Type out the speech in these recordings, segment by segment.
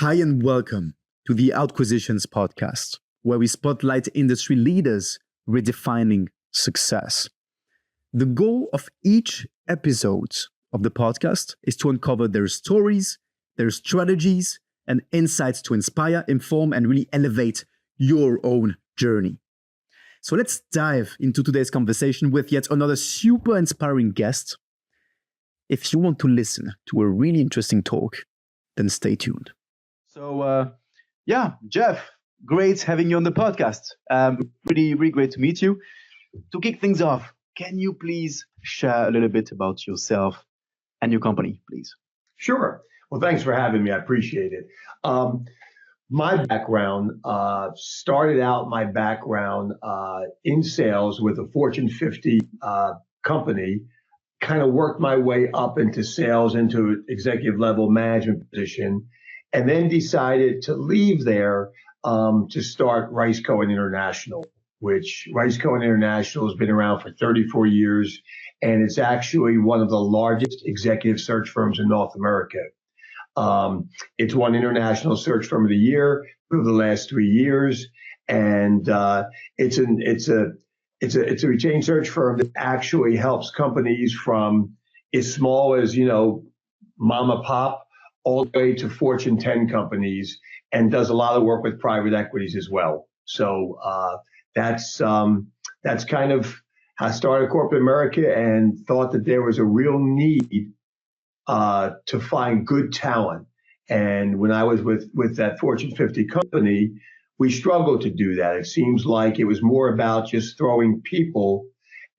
Hi, and welcome to the Outquisitions podcast, where we spotlight industry leaders redefining success. The goal of each episode of the podcast is to uncover their stories, their strategies, and insights to inspire, inform, and really elevate your own journey. So let's dive into today's conversation with yet another super inspiring guest. If you want to listen to a really interesting talk, then stay tuned. So, Jeff, great having you on the podcast. Really great to meet you. To kick things off, can you please share a little bit about yourself and your company, please? Sure. Well, thanks for having me. I appreciate it. My background started out in sales with a Fortune 50 company, kind of worked my way up into sales, into executive level management position, and then decided to leave there to start Rice Cohen International, which Rice Cohen International has been around for 34 years, and it's actually one of the largest executive search firms in North America. It's won International Search Firm of the Year for the last 3 years, and it's a retained search firm that actually helps companies from as small as mom and pop all the way to Fortune 10 companies, and does a lot of work with private equities as well. So that's kind of how I started corporate America, and thought that there was a real need to find good talent. And when I was with that Fortune 50 company, we struggled to do that. It seems like it was more about just throwing people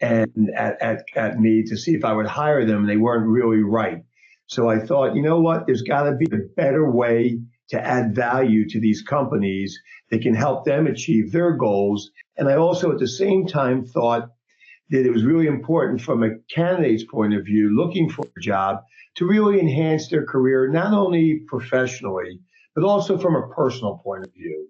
and at me to see if I would hire them, and they weren't really right. So I thought, you know what, there's got to be a better way to add value to these companies that can help them achieve their goals. And I also at the same time thought that it was really important from a candidate's point of view, looking for a job, to really enhance their career, not only professionally, but also from a personal point of view.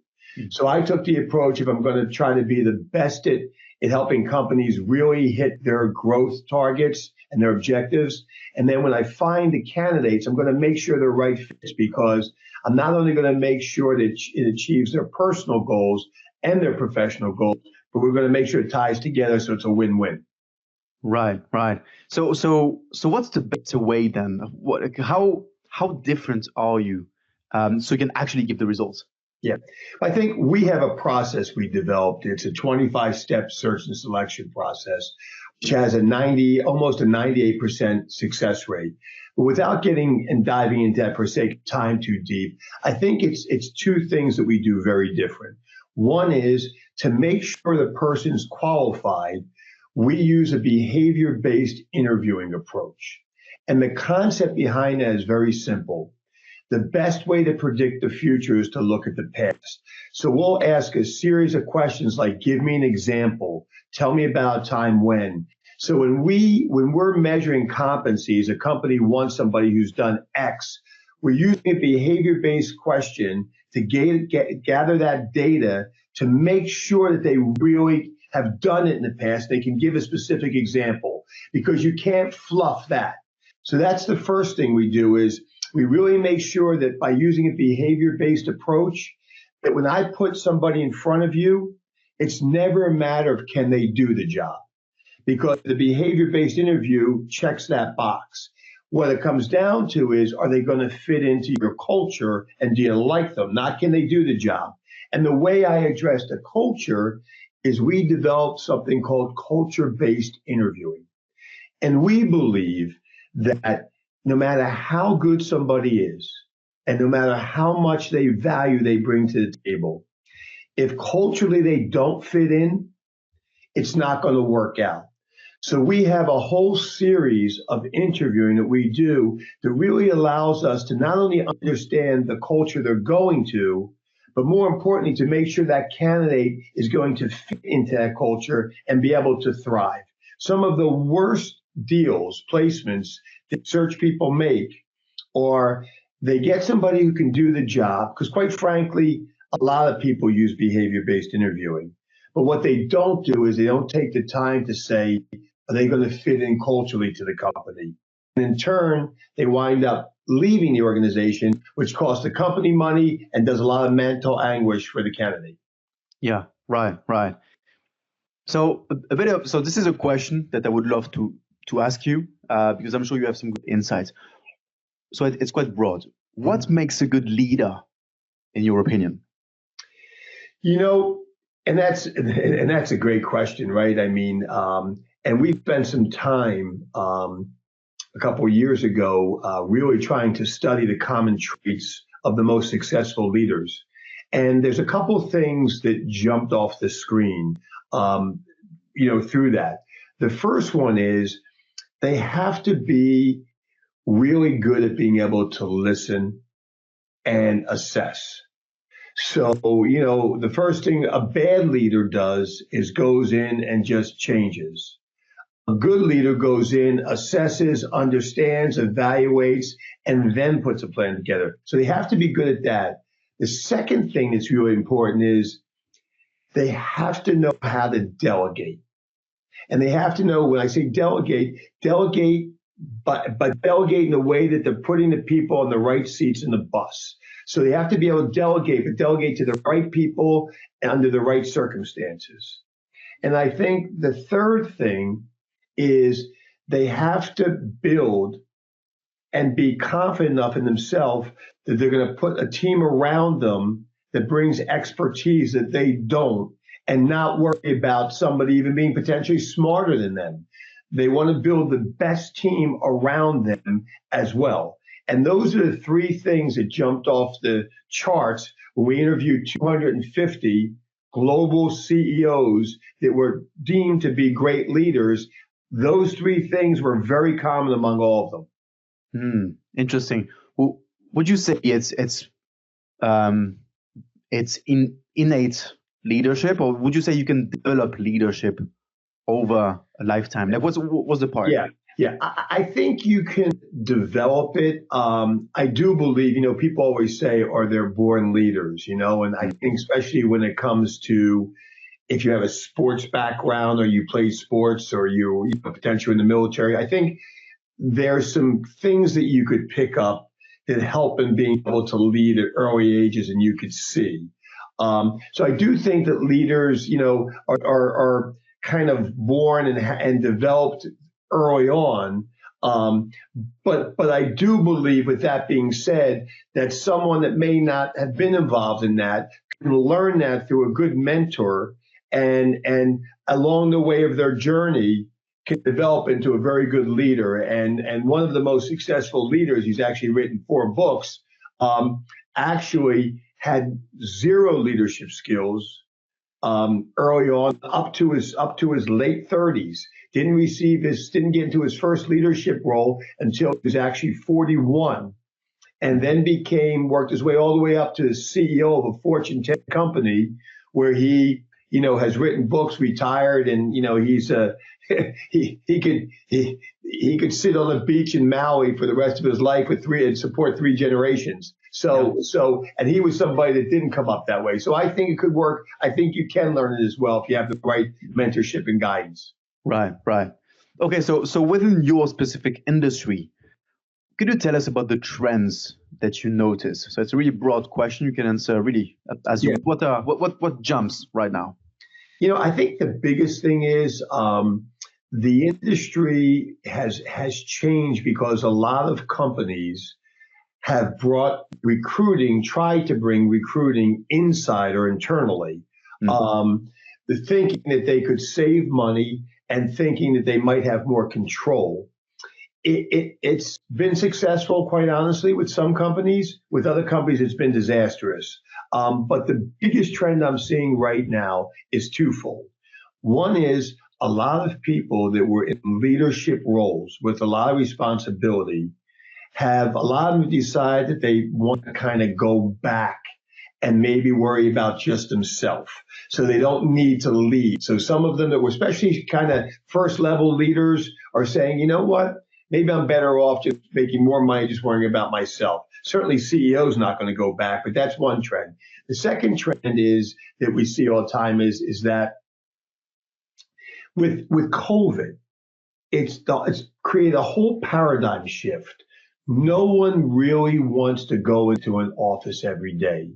So I took the approach, if I'm going to try to be the best at helping companies really hit their growth targets and their objectives. And then when I find the candidates, I'm going to make sure they're right fits, because I'm not only going to make sure that it achieves their personal goals and their professional goals, but we're going to make sure it ties together so it's a win-win. Right. So what's the better way then? How different are you so you can actually give the results? Yeah, I think we have a process we developed. It's a 25-step search and selection process, which has almost a 98% success rate. But without getting and diving into that for sake of time too deep, I think it's two things that we do very different. One is to make sure the person's qualified. We use a behavior-based interviewing approach. And the concept behind that is very simple. The best way to predict the future is to look at the past. So we'll ask a series of questions like, give me an example. Tell me about a time when. So when we're measuring competencies, a company wants somebody who's done X. We're using a behavior-based question to gather that data to make sure that they really have done it in the past. They can give a specific example, because you can't fluff that. So that's the first thing we do, is we really make sure that by using a behavior-based approach, that when I put somebody in front of you, it's never a matter of can they do the job, because the behavior-based interview checks that box. What it comes down to is, are they going to fit into your culture, and do you like them? Not can they do the job. And the way I address the culture is we developed something called culture-based interviewing. And we believe that no matter how good somebody is, and no matter how much they bring to the table, if culturally they don't fit in, it's not going to work out. So we have a whole series of interviewing that we do that really allows us to not only understand the culture they're going to, but more importantly, to make sure that candidate is going to fit into that culture and be able to thrive. Some of the worst deals, placements that search people make, or they get somebody who can do the job, because quite frankly, a lot of people use behavior-based interviewing. But what they don't do is they don't take the time to say, are they going to fit in culturally to the company? And in turn, they wind up leaving the organization, which costs the company money and does a lot of mental anguish for the candidate. Yeah, right, right. So so this is a question that I would love to ask you because I'm sure you have some good insights. So it's quite broad. What makes a good leader, in your opinion? You know, and that's a great question, right? I mean, and we spent some time a couple of years ago really trying to study the common traits of the most successful leaders. And there's a couple of things that jumped off the screen, through that. The first one is they have to be really good at being able to listen and assess. So, the first thing a bad leader does is goes in and just changes. A good leader goes in, assesses, understands, evaluates, and then puts a plan together. So they have to be good at that. The second thing that's really important is they have to know how to delegate. And they have to know, when I say delegate, but delegate in a way that they're putting the people on the right seats in the bus. So they have to be able to delegate, but delegate to the right people under the right circumstances. And I think the third thing is they have to build and be confident enough in themselves that they're going to put a team around them that brings expertise that they don't, and not worry about somebody even being potentially smarter than them. They want to build the best team around them as well. And those are the three things that jumped off the charts when we interviewed 250 global CEOs that were deemed to be great leaders. Those three things were very common among all of them. Interesting. Well, would you say it's innate leadership, or would you say you can develop leadership over a lifetime? Like, what's the part? Yeah. I think you can develop it. I do believe, people always say, are they born leaders? And I think especially when it comes to if you have a sports background or you play sports or you potentially in the military, I think there's some things that you could pick up that help in being able to lead at early ages, and you could see. So I do think that leaders, are kind of born and developed early on. But I do believe, with that being said, that someone that may not have been involved in that can learn that through a good mentor, and along the way of their journey can develop into a very good leader. And one of the most successful leaders, he's actually written 4 books, actually had zero leadership skills early on, up to his late 30s. Didn't get into his first leadership role until he was actually 41, and then worked his way all the way up to the CEO of a Fortune 10 company, where he has written books, retired, and he's he could sit on a beach in Maui for the rest of his life and support 3 generations. And he was somebody that didn't come up that way. So I think it could work. I think you can learn it as well if you have the right mentorship and guidance. Right. Okay, so within your specific industry, could you tell us about the trends that you notice? So it's a really broad question. You can answer really as you what jumps right now. I think the biggest thing is the industry has changed because a lot of companies have tried to bring recruiting inside or internally, thinking that they could save money and thinking that they might have more control. It's been successful, quite honestly, with some companies. With other companies, it's been disastrous. But the biggest trend I'm seeing right now is twofold. One is a lot of people that were in leadership roles with a lot of responsibility have a lot of them decide that they want to kind of go back and maybe worry about just themselves. So they don't need to lead. So some of them that were especially kind of first level leaders are saying, you know what, maybe I'm better off just making more money, just worrying about myself. Certainly CEO's not going to go back, but that's one trend. The second trend is that we see all the time is that with COVID, it's created a whole paradigm shift. No one really wants to go into an office every day.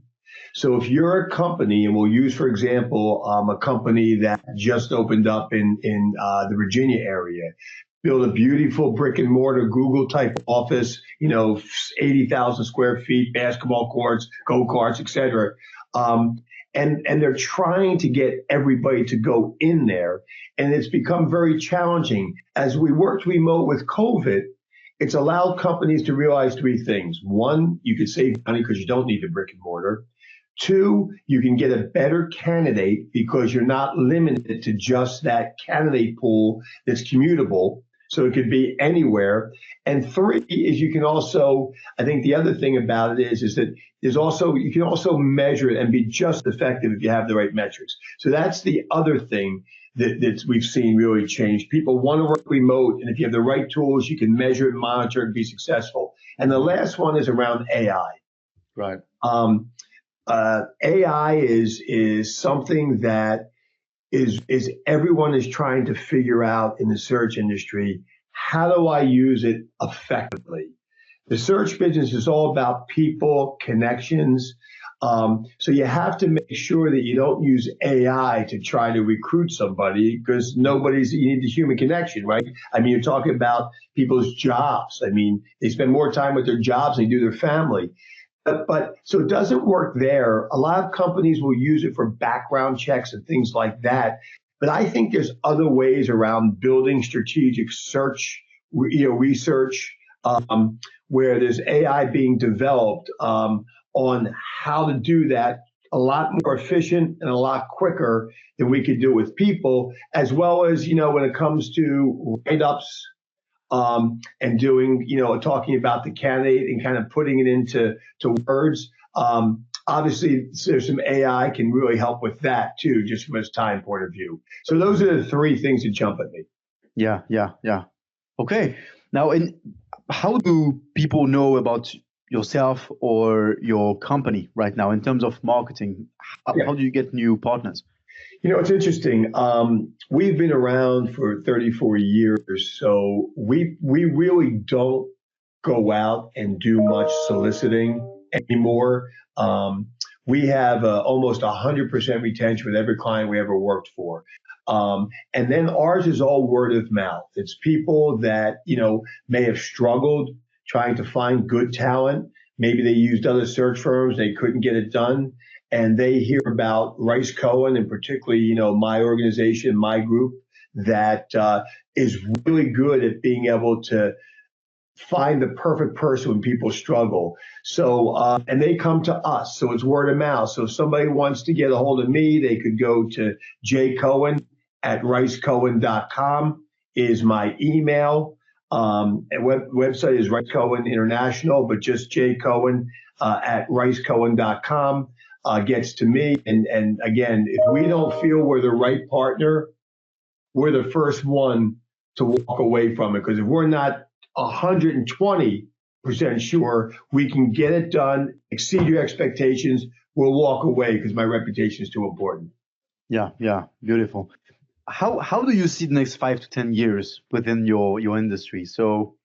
So if you're a company, and we'll use, for example, a company that just opened up in the Virginia area, build a beautiful brick and mortar Google type office, 80,000 square feet, basketball courts, go-karts, et cetera. And they're trying to get everybody to go in there. And it's become very challenging. As we worked remote with COVID, it's allowed companies to realize three things. One, you could save money because you don't need the brick and mortar. Two, you can get a better candidate because you're not limited to just that candidate pool that's commutable. So it could be anywhere. And three is you can also, I think the other thing about it is that you can also measure it and be just effective if you have the right metrics. So that's the other thing that we've seen really change. People want to work remote, and if you have the right tools, you can measure and monitor and be successful. And the last one is around AI. Right. AI is something that is everyone is trying to figure out in the search industry. How do I use it effectively? The search business is all about people, connections. So you have to make sure that you don't use AI to try to recruit somebody because you need the human connection, right? I mean, you're talking about people's jobs. I mean, they spend more time with their jobs than they do their family. But so it doesn't work there. A lot of companies will use it for background checks and things like that. But I think there's other ways around building strategic search, research, where there's AI being developed on how to do that a lot more efficient and a lot quicker than we could do with people, as well as, when it comes to write-ups, and doing, talking about the candidate and kind of putting it into words. Obviously, there's some AI can really help with that too, just from its time point of view. So those are the three things that jump at me. Yeah. Okay. Now, how do people know about yourself or your company right now in terms of marketing? How do you get new partners? It's interesting. We've been around for 34 years, so we really don't go out and do much soliciting anymore. We have almost 100% retention with every client we ever worked for. And then ours is all word of mouth. It's people that, may have struggled trying to find good talent. Maybe they used other search firms, they couldn't get it done. And they hear about Rice Cohen, and particularly, my organization, my group, that is really good at being able to find the perfect person when people struggle. So, and they come to us. So it's word of mouth. So if somebody wants to get a hold of me, they could go to jcohen@ricecohen.com is my email. And website is Rice Cohen International, but just jcohen@ricecohen.com. Gets to me. And again, if we don't feel we're the right partner, we're the first one to walk away from it. Because if we're not 120% sure we can get it done, exceed your expectations, we'll walk away because my reputation is too important. Yeah, beautiful. How do you see the next 5 to 10 years within your industry? So,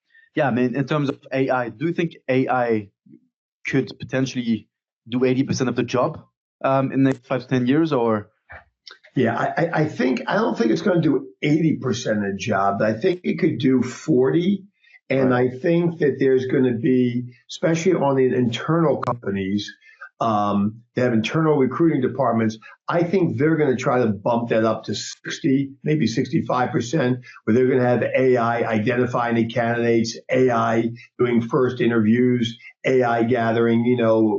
I mean, in terms of AI, do you think AI could potentially do 80% of the job in the next 5 to 10 years, or? Yeah, I don't think it's going to do 80% of the job. I think it could do 40. And right. I think that there's going to be, especially on the internal companies, they have internal recruiting departments. I think they're going to try to bump that up to 60, maybe 65%, where they're going to have AI identifying the candidates, AI doing first interviews, AI gathering,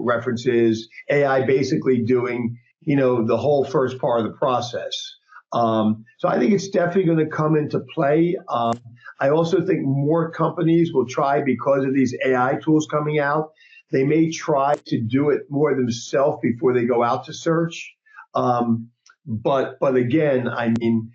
references, AI basically doing, the whole first part of the process. So I think it's definitely going to come into play. I also think more companies will try, because of these AI tools coming out, they may try to do it more themselves before they go out to search. But again, I mean,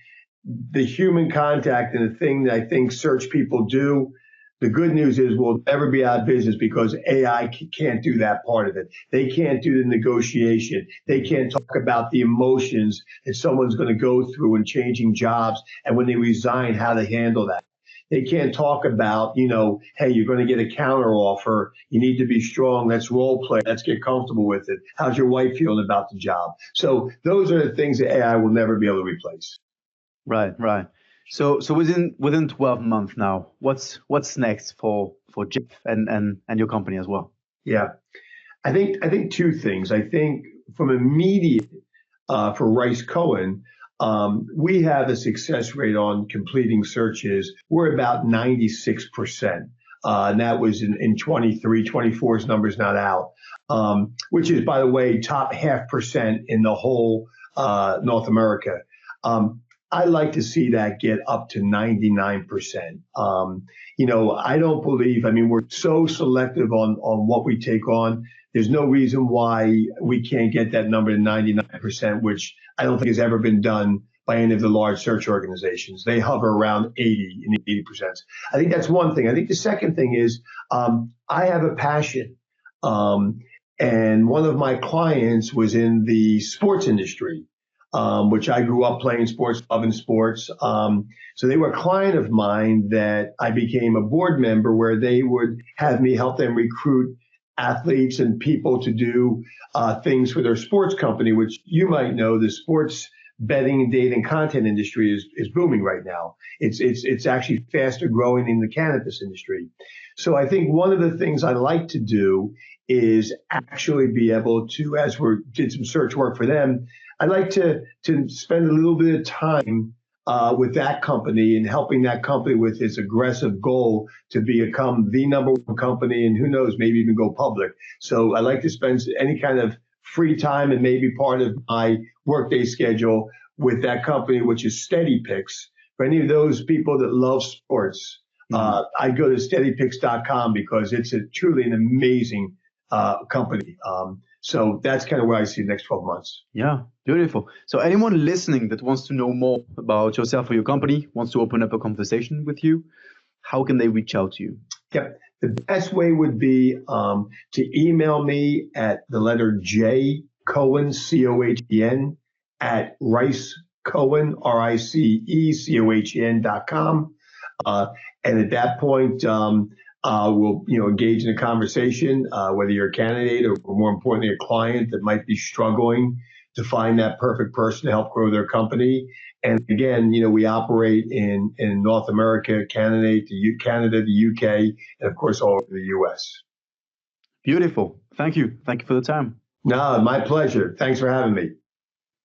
the human contact and the thing that I think search people do, the good news is we'll never be out of business because AI can't do that part of it. They can't do the negotiation. They can't talk about the emotions that someone's going to go through in changing jobs, and when they resign, how to handle that. They can't talk about, hey, you're going to get a counter offer. You need to be strong. Let's role play. Let's get comfortable with it. How's your wife feeling about the job? So those are the things that AI will never be able to replace. Right, right. So within 12 months now, what's next for Jeff and your company as well? Yeah, I think two things. I think from immediate for Rice Cohen, we have a success rate on completing searches. We're about 96%. And that was in 23, 24's numbers not out, which is, by the way, top 0.5% in the whole North America. I like to see that get up to 99%. I don't believe, we're so selective on what we take on. There's no reason why we can't get that number to 99%, which I don't think has ever been done by any of the large search organizations. They hover around 80 and 80%. I think that's one thing. I think the second thing is I have a passion. And one of my clients was in the sports industry, which I grew up playing sports, loving sports. So they were a client of mine that I became a board member where they would have me help them recruit athletes and people to do things for their sports company, which you might know the sports betting, data, and content industry is booming right now. It's actually faster growing in the cannabis industry. So I think one of the things I like to do is actually be able to, as we did some search work for them, I'd like to spend a little bit of time with that company and helping that company with its aggressive goal to become the number one company and who knows, maybe even go public. So I like to spend any kind of free time and maybe part of my workday schedule with that company, which is SteadyPicks. For any of those people that love sports, I go to steadypicks.com because it's truly an amazing company. So that's kind of where I see the next 12 months. Yeah, beautiful. So anyone listening that wants to know more about yourself or your company, wants to open up a conversation with you, how can they reach out to you? Yep. The best way would be to email me at the letter J, Cohen, Cohen, at Rice Cohen, RICECOHEN.com. And at that point, we'll engage in a conversation, whether you're a candidate or more importantly, a client that might be struggling to find that perfect person to help grow their company. And again, we operate in North America, Canada, the UK, and of course, all over the US. Beautiful. Thank you. Thank you for the time. No, my pleasure. Thanks for having me.